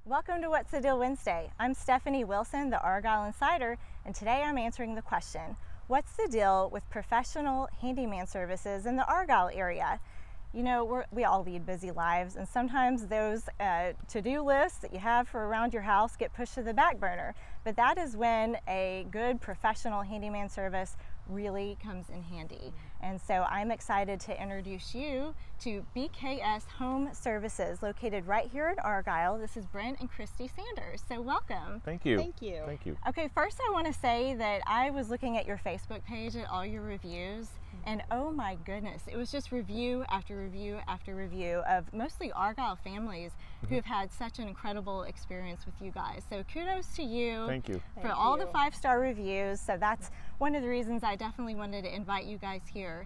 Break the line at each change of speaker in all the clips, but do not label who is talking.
Welcome to What's the Deal Wednesday. I'm Stephanie Wilson, the Argyle Insider, and today I'm answering the question, what's the deal with professional handyman services in the Argyle area? You know, we all lead busy lives, and sometimes those to-do lists that you have for around your house get pushed to the back burner. But that is when a good professional handyman service really comes in handy. And so I'm excited to introduce you to BKS Home Services, located right here in Argyle. This is Brent-Kristi Sanders. So welcome.
Thank you.
Thank you.
Thank you.
Okay, first I want to say that I was looking at your Facebook page at all your reviews, and oh my goodness, it was just review after review after review of mostly Argyle families who have had such an incredible experience with you guys. So kudos to you.
Thank you.
For all the 5-star reviews. So that's one of the reasons I definitely wanted to invite you guys here,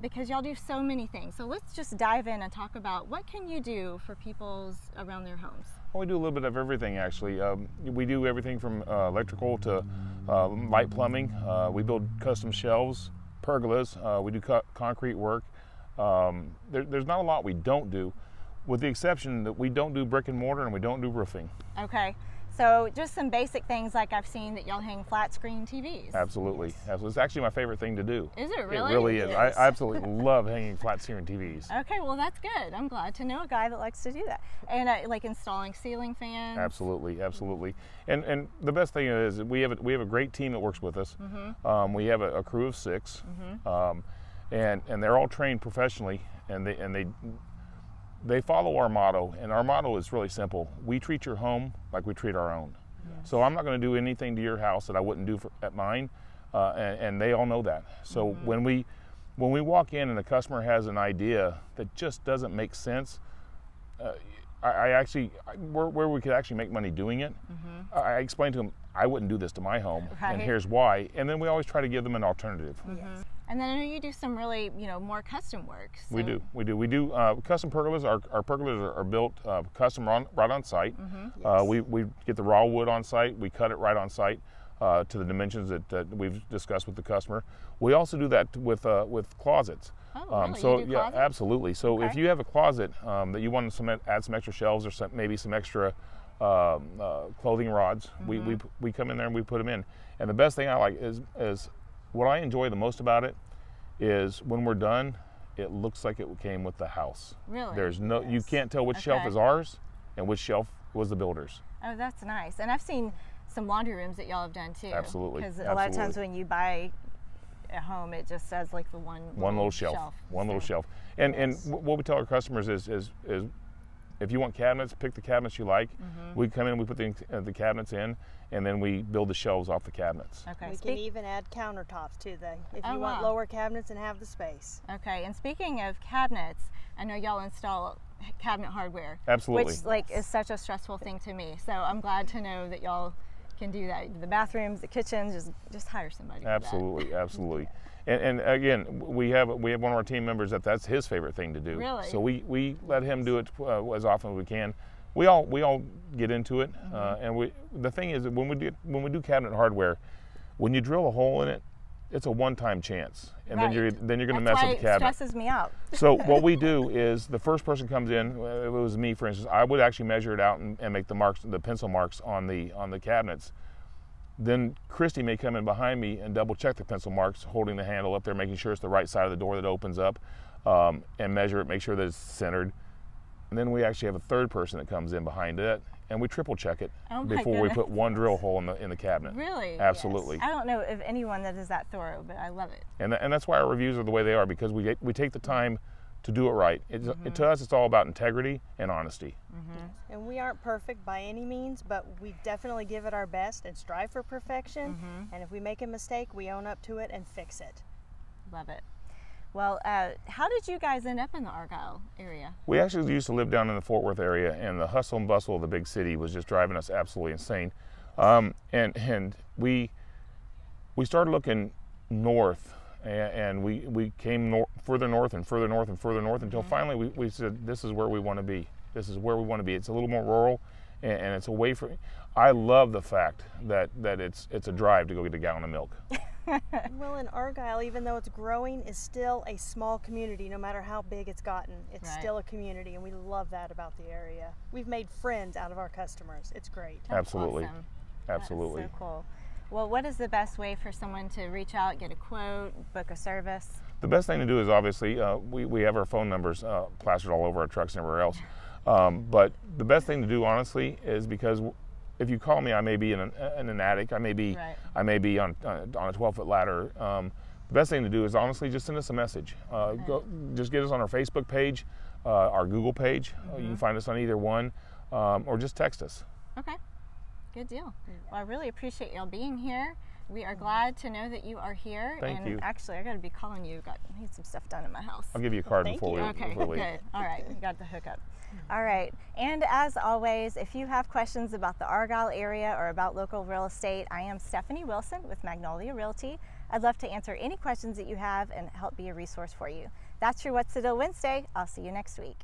because y'all do so many things. So let's just dive in and talk about what can you do for people around their homes.
Well, we do a little bit of everything, actually. We do everything from electrical to light plumbing. We build custom shelves, pergolas. We do concrete work. There's not a lot we don't do, with the exception that we don't do brick and mortar and we don't do roofing.
Okay. So just some basic things, like I've seen that y'all hang flat screen TVs.
Absolutely. Absolutely. It's actually my favorite thing to do.
Is it really?
It really is. I absolutely love hanging flat screen TVs.
Okay, well that's good. I'm glad to know a guy that likes to do that. And like installing ceiling fans.
Absolutely, absolutely. And the best thing is we have a great team that works with us. We have a crew of 6, and they're all trained professionally, and they follow our motto, and our motto is really simple. We treat your home like we treat our own. Yes. So I'm not going to do anything to your house that I wouldn't do at mine, and they all know that. So when we walk in and the customer has an idea that just doesn't make sense, where we could actually make money doing it, I explain to them, I wouldn't do this to my home, and here's why. And then we always try to give them an alternative.
Yes. And then I know you do some really, more custom work. So.
We do custom pergolas. Our pergolas are built custom right on site.
Yes.
We get the raw wood on site. We cut it right on site to the dimensions that we've discussed with the customer. We also do that with closets.
Oh, really?
So
you do
yeah,
closets?
Absolutely. So if you have a closet that you want to add some extra shelves or maybe some extra clothing rods, we come in there and we put them in. And the best thing I like is what I enjoy the most about it is when we're done, it looks like it came with the house.
Really?
There's no, you can't tell which shelf is ours and which shelf was the builder's.
Oh, that's nice. And I've seen some laundry rooms that y'all have done too.
Absolutely.
Because a lot of times when you buy a home, it just says like the one little shelf.
One little shelf. And what we tell our customers is if you want cabinets, pick the cabinets you like. We come in, we put the cabinets in, and then we build the shelves off the cabinets.
Okay. We can even add countertops to them if you want lower cabinets and have the space.
Okay. And speaking of cabinets, I know y'all install cabinet hardware.
Absolutely.
Which is such a stressful thing to me. So I'm glad to know that y'all can do that. The bathrooms, the kitchens, just hire somebody.
Absolutely, absolutely. And again, we have one of our team members that's his favorite thing to do.
Really?
So we let him do it as often as we can. We all get into it, and the thing is that when we do cabinet hardware, when you drill a hole in it, it's a one-time chance, and then you're going to mess up the cabinet.
It stresses me out.
So what we do is the first person comes in. If it was me, for instance, I would actually measure it out and make the pencil marks on the cabinets. Then Kristi may come in behind me and double check the pencil marks, holding the handle up there, making sure it's the right side of the door that opens up, and measure it, make sure that it's centered. And then we actually have a third person that comes in behind it, and we triple check it before we put one drill hole in the cabinet.
Really?
Absolutely.
Yes. I don't know of anyone that is that thorough, but I love it.
And that's why our reviews are the way they are, because we take the time to do it right. To us, it's all about integrity and honesty.
And we aren't perfect by any means, but we definitely give it our best and strive for perfection. And if we make a mistake, we own up to it and fix it.
Love it. Well, how did you guys end up in the Argyle area?
We actually used to live down in the Fort Worth area, and the hustle and bustle of the big city was just driving us absolutely insane. And we started looking north, and we came further north and further north and further north until finally we said, this is where we want to be. This is where we want to be. It's a little more rural, and it's away from. I love the fact that it's a drive to go get a gallon of milk.
Well, in Argyle, even though it's growing, is still a small community. No matter how big it's gotten, it's
Right.
still a community, and we love that about the area. We've made friends out of our customers. It's great.
That's
Absolutely.
awesome.
Absolutely.
That is so cool. Well, what is the best way for someone to reach out, get a quote, book a service?
The best thing to do is obviously we have our phone numbers plastered all over our trucks and everywhere else. But the best thing to do, honestly, is because if you call me, I may be in an attic, I may be
Right.
on a 12-foot ladder. The best thing to do is honestly just send us a message. Just get us on our Facebook page, our Google page. You can find us on either one, or just text us.
Okay, good deal. Well, I really appreciate y'all being here. We are glad to know that you are here.
Thank you.
Actually, I got to be calling you. I need some stuff done in my house.
I'll give you a card
Thank
before
you.
we
Okay,
before we leave.
good. All right, we got the hookup. All right, and as always, if you have questions about the Argyle area or about local real estate, I am Stephanie Wilson with Magnolia Realty. I'd love to answer any questions that you have and help be a resource for you. That's your What's the Deal Wednesday. I'll see you next week.